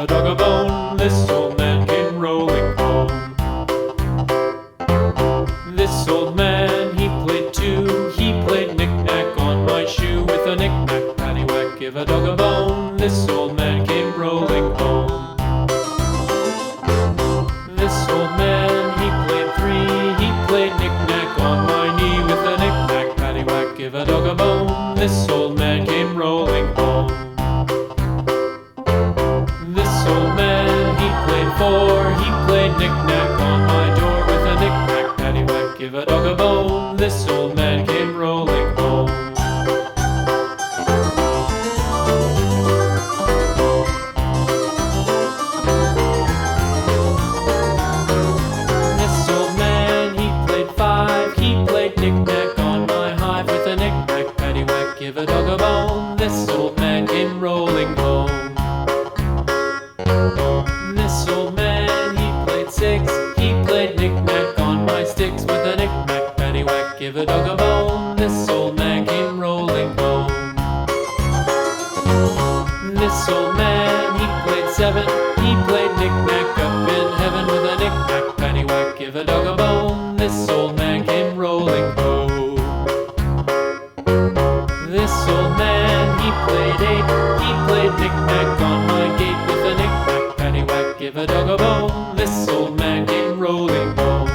a dog a bone. This old man came rolling home. This old man, he played too. He played knick-knack on my shoe. With a knick-knack, paddywhack, give a dog a bone. This old man came rolling home. This old man, he played three. He played knick-knack on my knee. With a knick-knack, paddywhack, give a dog a bone. This old man came rolling home. This old man, he played four. He played knick-knack on my door. With a knick-knack, paddywhack, give a dog a bone. This old man came rolling home. This old man, he played five. He played knick-knack on my hive. With a knick-knack, paddywhack, give a dog a bone. This old man came rolling home. This old man, he played six. He played knick-knack on my sticks. With a knick-knack, paddywhack, give a dog a bone. This old man came rolling home. This old man, he played seven. He played knick-knack up in heaven. With a knick-knack, paddywhack, give a dog a bone. This old man came rolling home. This old man, he played eight. He played knick-knack on my gate. With a knick-knack, paddywhack, give a dog a bone. This old man came rolling home.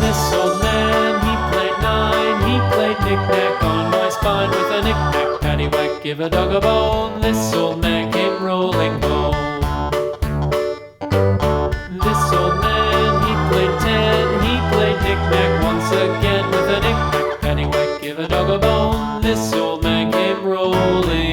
This old man, he played nine. He played knick-knack on my spine. With a knick-knack, paddywhack, give a dog a bone. This old man came rolling home. This old man, he played ten. He played knick-knack once again. With a knick-knack, paddywhack, give a dog a bone. This old man came rolling